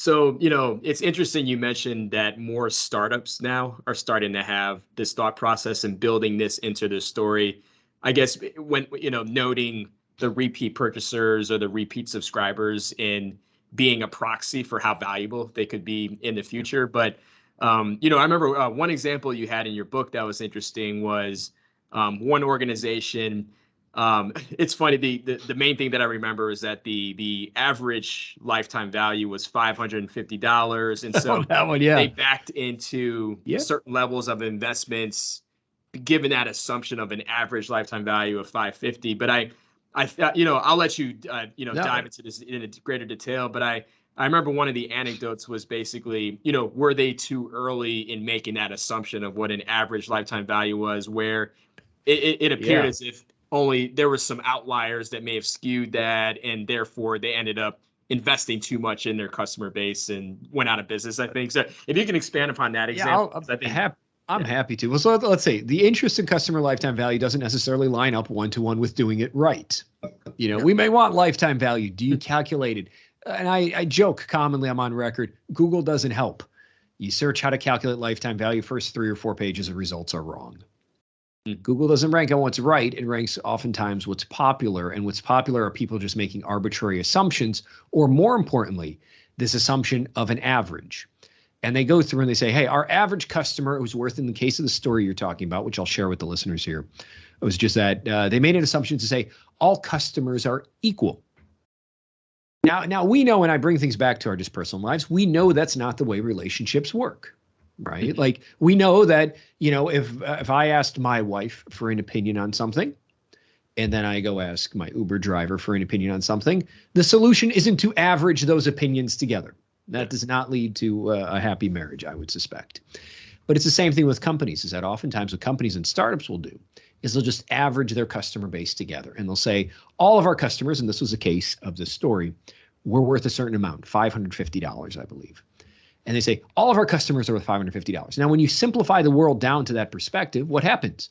So, it's interesting you mentioned that more startups now are starting to have this thought process and building this into their story. I guess when, noting the repeat purchasers or the repeat subscribers in being a proxy for how valuable they could be in the future. But, I remember one example you had in your book that was interesting was one organization. It's funny. The main thing that I remember is that the average lifetime value was $550, and Oh, so that one, they yeah. backed into Yeah. certain levels of investments, given that assumption of an average lifetime value of 550. But I thought, I'll let you, No. dive into this in a greater detail. But I remember one of the anecdotes was basically, were they too early in making that assumption of what an average lifetime value was, where it appeared Yeah. as if only there were some outliers that may have skewed that, and therefore they ended up investing too much in their customer base and went out of business, I think. So if you can expand upon that Yeah, example, 'cause I think, I'm yeah, happy to. Well, so let's say the interest in customer lifetime value doesn't necessarily line up one-to-one with doing it right. yeah, We may want lifetime value. Do you calculate it? And I joke commonly, I'm on record, Google doesn't help. You search how to calculate lifetime value, first 3 or 4 pages of results are wrong. Google doesn't rank on what's right. It ranks oftentimes what's popular. And what's popular are people just making arbitrary assumptions, or more importantly, this assumption of an average. And they go through and they say, hey, our average customer was worth, in the case of the story you're talking about, which I'll share with the listeners here, it was just that they made an assumption to say all customers are equal. Now we know, when I bring things back to our just personal lives, we know that's not the way relationships work, right? Like, we know that, if I asked my wife for an opinion on something, and then I go ask my Uber driver for an opinion on something, the solution isn't to average those opinions together. That does not lead to a happy marriage, I would suspect. But it's the same thing with companies, is that oftentimes what companies and startups will do is they'll just average their customer base together. And they'll say, all of our customers, and this was the case of this story, were worth a certain amount, $550, I believe. And they say, all of our customers are worth $550. Now, when you simplify the world down to that perspective, what happens?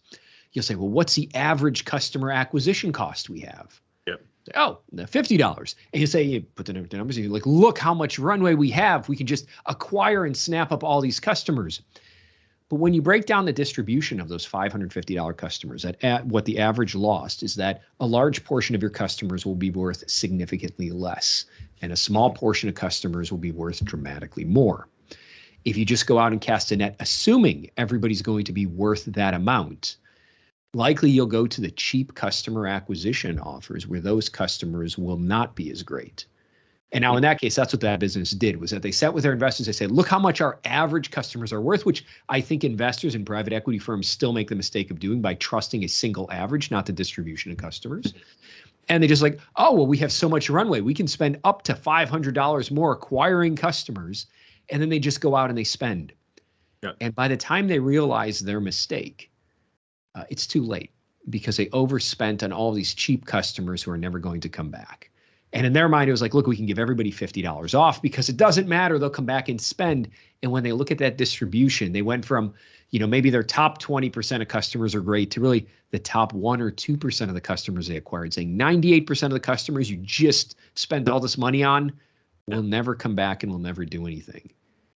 You'll say, well, what's the average customer acquisition cost we have? yep, Oh, $50. And you say, you put the numbers, and you're like, look how much runway we have. We can just acquire and snap up all these customers. But when you break down the distribution of those $550 customers, at what the average lost is that a large portion of your customers will be worth significantly less, and a small portion of customers will be worth dramatically more. If you just go out and cast a net, assuming everybody's going to be worth that amount, likely you'll go to the cheap customer acquisition offers where those customers will not be as great. And now in that case, that's what that business did, was that they sat with their investors. They said, look how much our average customers are worth, which I think investors and private equity firms still make the mistake of doing by trusting a single average, not the distribution of customers. And they just like, oh, well, we have so much runway. We can spend up to $500 more acquiring customers. And then they just go out and they spend. yeah, And by the time they realize their mistake, it's too late, because they overspent on all these cheap customers who are never going to come back. And in their mind, it was like, look, we can give everybody $50 off because it doesn't matter. They'll come back and spend. And when they look at that distribution, they went from, maybe their top 20% of customers are great to really the top 1 or 2% of the customers they acquired, saying 98% of the customers you just spent all this money on will never come back and will never do anything.